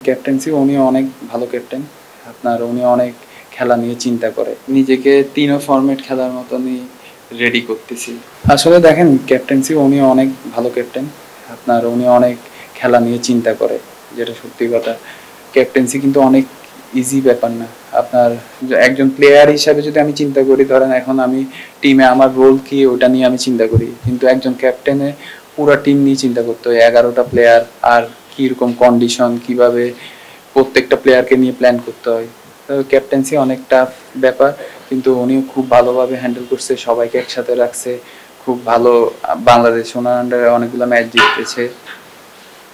Captaincy উনি অনেক ভালো ক্যাপ্টেন। উনি অনেক খেলা নিয়ে চিন্তা করে। নিজেকে ৩ ও ফরম্যাট খেলার মতনই রেডি করতেছি। আসলে দেখেন ক্যাপ্টেন্সি উনি অনেক ভালো ক্যাপ্টেন। উনি অনেক খেলা নিয়ে চিন্তা করে, যেটা সত্যি কথা। ক্যাপ্টেন্সি কিন্তু অনেক ইজি ব্যাপার না। আপনার একজন প্লেয়ার হিসাবে যদি আমি চিন্তা করি, ধরেন এখন আমি টিমে আমার রোল কি ওটা নিয়ে আমি চিন্তা করি। কিন্তু একজন ক্যাপ্টেনে পুরা টিম নিয়ে চিন্তা করতে হয়। ১১টা প্লেয়ার আর কিরকম কন্ডিশন, কিভাবে প্রত্যেকটা প্লেয়ারকে নিয়ে প্ল্যান করতে হয়। তো ক্যাপ্টেন্সি অনেক টাফ ব্যাপার, কিন্তু উনিও খুব ভালোভাবে হ্যান্ডেল করছে, সবাইকে একসাথে রাখছে। খুব ভালো। বাংলাদেশ ওনার আন্ডারে অনেকগুলো ম্যাচ জিতেছে।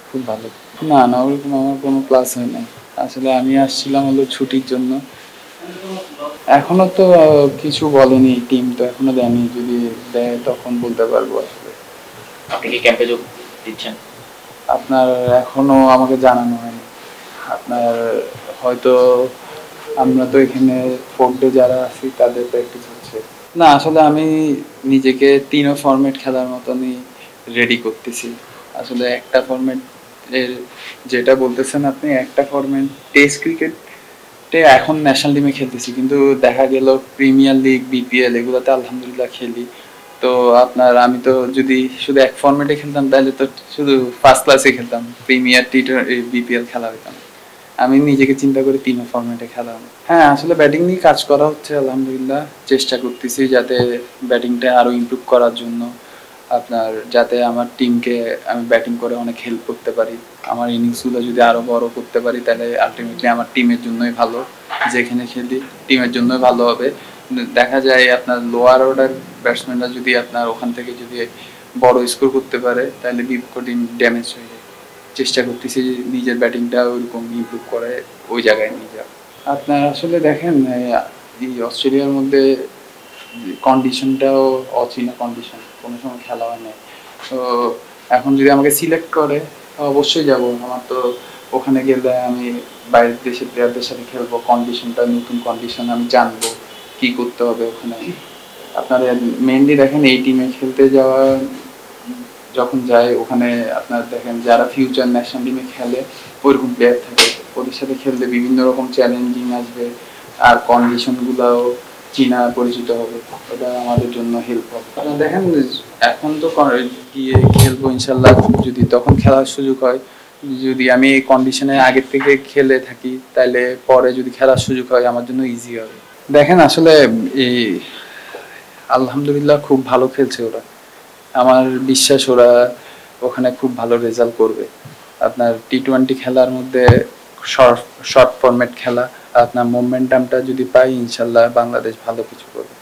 খুব ভালো। না, ওরকম আমার কোনো ক্লাস হয় নাই। আসলে আমি আসছিলাম হলো ছুটির জন্য। এখনো তো কিছু বলেনি, টিম তো এখনো দেয়নি। যদি দেয় তখন বলতে পারবো আসলে। আপনি কি ক্যাম্পে যোগ দিচ্ছেন? আপনার এখনো আমাকে জানানো হয়নি। আপনার হয়তো আমরা তো এখানে 4 ডে যারা আছি তাদের প্র্যাকটিস হচ্ছে। না আসলে আমি নিজেকে ৩ ও ফরম্যাট খেলার মতনই রেডি করতেছি। আসলে একটা ফরম্যাট এর যেটা বলতেছেন আপনি, একটা ফরম্যাট টেস্ট ক্রিকেটে এখন ন্যাশনাল টিমে খেলতেছি। কিন্তু দেখা গেল প্রিমিয়ার লিগ, বিপিএল এগুলোতে আলহামদুলিল্লাহ খেলি। তো আমি তো যদি শুধু এক ফরম্যাটে খেলতাম তাহলে তো শুধু ফার্স্ট ক্লাসে খেলতাম, প্রিমিয়ার বিপিএল খেলা হইতাম। আমি নিজেকে চিন্তা করি ৩ ফরম্যাটে খেলা। হ্যাঁ আসলে ব্যাটিং নিয়ে কাজ করা হচ্ছে আলহামদুলিল্লাহ। চেষ্টা করতেছি যাতে ব্যাটিংটা আরো ইমপ্রুভ করার জন্য। যাতে আমার টিমকে আমি ব্যাটিং করে অনেক হেল্প করতে পারি। আমার ইনিংসগুলো যদি আরো বড় করতে পারি তাহলে আলটিমেটলি আমার টিমের জন্যই ভালো। যেখানে খেলি টিমের জন্যই ভালো হবে। দেখা যায় আপনার লোয়ার অর্ডার ব্যাটসম্যানরা যদি আপনার ওখান থেকে যদি বড় স্কোর করতে পারে তাহলে বিপক্ষ টিম ড্যামেজ হয়ে যায়। চেষ্টা করতেছি যে নিজের ব্যাটিংটা ওইরকম ইমপ্রুভ করে ওই জায়গায় নিয়ে যাওয়া। আপনার আসলে দেখেন এই অস্ট্রেলিয়ার মধ্যে কন্ডিশনটাও অচেনা কন্ডিশন, কোনো সময় খেলা হয় না। তো এখন যদি আমাকে সিলেক্ট করে অবশ্যই যাব। আমার তো ওখানে গেলে আমি বাইরের দেশের প্লেয়ারদের সাথে খেলবো, কন্ডিশনটা নতুন কন্ডিশন আমি জানবো কি করতে হবে ওখানে। আপনার মেনলি দেখেন এই টিমে খেলতে যাওয়া যখন যায় ওখানে আপনার দেখেন যারা ফিউচার ন্যাশনাল টিমে খেলে ওইরকম প্লেয়ার থাকে, ওদের সাথে খেলতে বিভিন্ন রকম চ্যালেঞ্জিং আসবে। আর কন্ডিশনগুলোও চীনা পরিচিত হবে, ওটা আমাদের জন্য হেল্প হবে। কারণ দেখেন এখন তো গিয়ে খেলবো ইনশাল্লাহ, যদি তখন খেলার সুযোগ হয়। যদি আমি এই কন্ডিশনে আগের থেকে খেলে থাকি তাহলে পরে যদি খেলার সুযোগ হয় আমার জন্য ইজি হবে। দেখেন আসলে এই আলহামদুলিল্লাহ খুব ভালো খেলছে ওরা। আমার বিশ্বাস ওরা ওখানে খুব ভালো রেজাল্ট করবে। আপনার টি-20 খেলার মধ্যে শর্ট শর্ট ফরম্যাট খেলা, আপনার মোমেন্টামটা যদি পাই ইনশাল্লাহ বাংলাদেশ ভালো কিছু করবে।